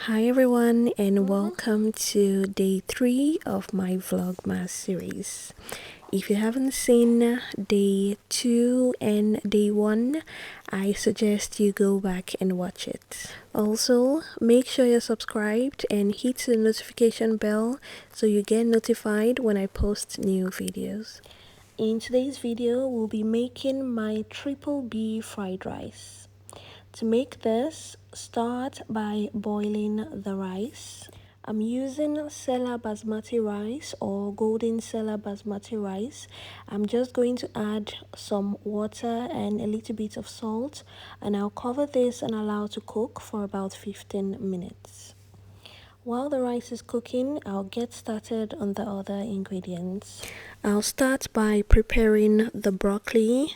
Hi everyone, and welcome to day 3 of my Vlogmas series. If you haven't seen day 2 and day 1, I suggest you go back and watch it. Also, make sure you're subscribed and hit the notification bell so you get notified when I post new videos. In today's video, we'll be making my triple B fried rice. To make this, start by boiling the rice. I'm using Sela basmati rice or golden Sela basmati rice. I'm just going to add some water and a little bit of salt, and I'll cover this and allow to cook for about 15 minutes. While the rice is cooking, I'll get started on the other ingredients. I'll start by preparing the broccoli.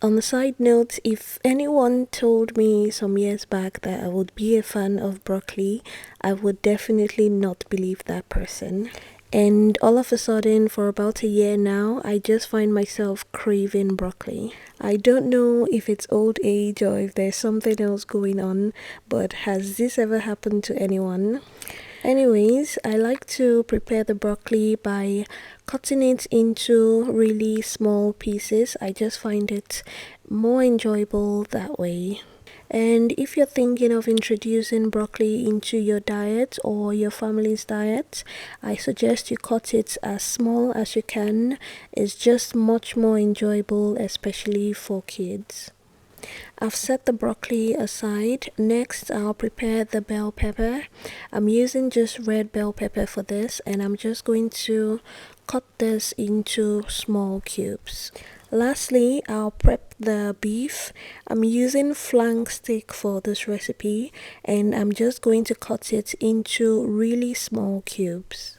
On a side note, if anyone told me some years back that I would be a fan of broccoli, I would definitely not believe that person. And all of a sudden, for about a year now, I just find myself craving broccoli. I don't know if it's old age or if there's something else going on, but has this ever happened to anyone? Anyways, I like to prepare the broccoli by cutting it into really small pieces. I just find it more enjoyable that way. And if you're thinking of introducing broccoli into your diet or your family's diet, I suggest you cut it as small as you can. It's just much more enjoyable, especially for kids. I've set the broccoli aside. Next, I'll prepare the bell pepper. I'm using just red bell pepper for this, and I'm just going to cut this into small cubes. Lastly, I'll prep the beef. I'm using flank steak for this recipe, and I'm just going to cut it into really small cubes.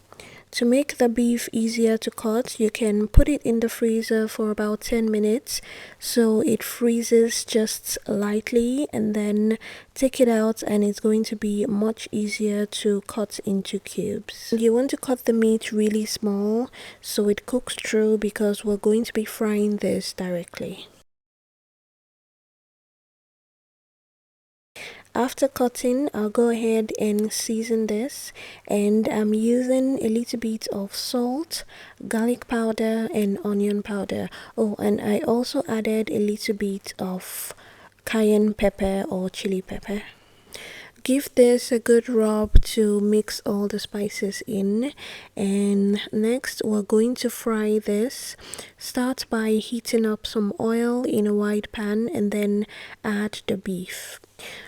To make the beef easier to cut, you can put it in the freezer for about 10 minutes so it freezes just lightly, and then take it out and it's going to be much easier to cut into cubes. You want to cut the meat really small so it cooks through, because we're going to be frying this directly. After cutting, I'll go ahead and season this, and I'm using a little bit of salt, garlic powder and onion powder. Oh, and I also added a little bit of cayenne pepper or chili pepper. Give this a good rub to mix all the spices in, and next we're going to fry this. Start by heating up some oil in a wide pan and then add the beef.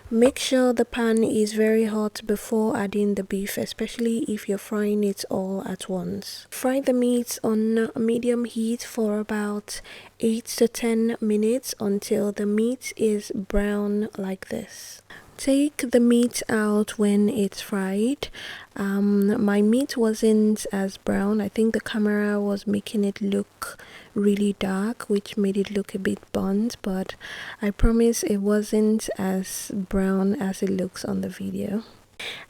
Make sure the pan is very hot before adding the beef, especially if you're frying it all at once. Fry the meat on medium heat for about 8 to 10 minutes until the meat is brown like this. Take the meat out when it's fried. My meat wasn't as brown. I think the camera was making it look really dark, which made it look a bit burnt, but I promise it wasn't as brown as it looks on the video.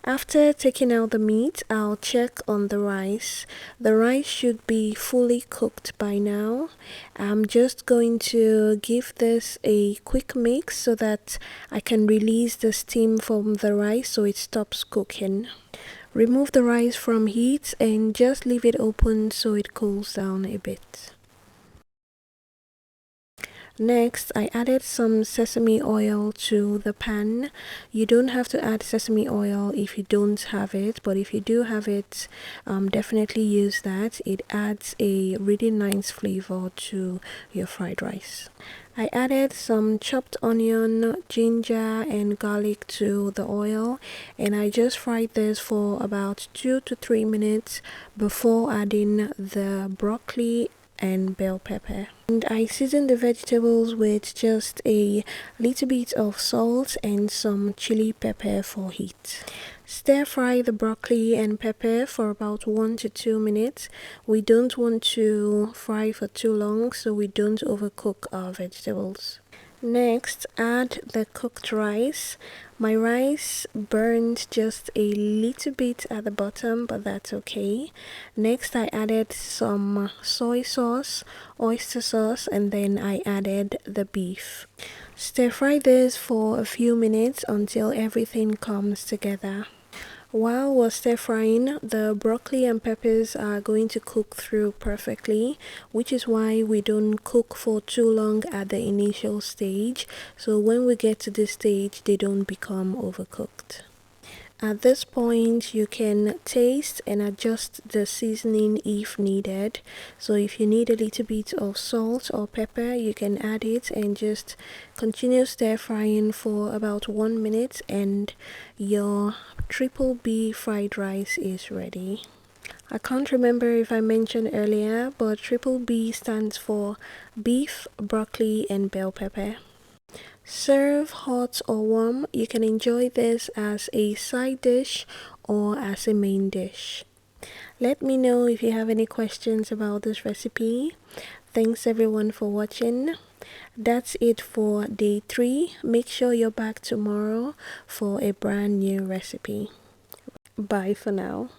After taking out the meat, I'll check on the rice. The rice should be fully cooked by now. I'm just going to give this a quick mix so that I can release the steam from the rice so it stops cooking. Remove the rice from heat and just leave it open so it cools down a bit. Next, I added some sesame oil to the pan. You don't have to add sesame oil if you don't have it, but if you do have it, definitely use that. It adds a really nice flavor to your fried rice. I added some chopped onion, ginger and garlic to the oil, and I just fried this for about 2 to 3 minutes before adding the broccoli and bell pepper. And I seasoned the vegetables with just a little bit of salt and some chili pepper for heat. Stir fry the broccoli and pepper for about 1 to 2 minutes. We don't want to fry for too long so we don't overcook our vegetables. Next, add the cooked rice. My rice burned just a little bit at the bottom, but that's okay. Next, I added some soy sauce, oyster sauce, and then I added the beef. Stir fry this for a few minutes until everything comes together. While we're stir frying, the broccoli and peppers are going to cook through perfectly, which is why we don't cook for too long at the initial stage. So when we get to this stage, they don't become overcooked. At this point, you can taste and adjust the seasoning if needed. So if you need a little bit of salt or pepper, you can add it and just continue stir frying for about 1 minute and your triple B fried rice is ready. I can't remember if I mentioned earlier, but triple B stands for beef, broccoli, and bell pepper. Serve hot or warm. You can enjoy this as a side dish or as a main dish. Let me know if you have any questions about this recipe. Thanks everyone for watching. That's it for day 3. Make sure you're back tomorrow for a brand new recipe. Bye for now.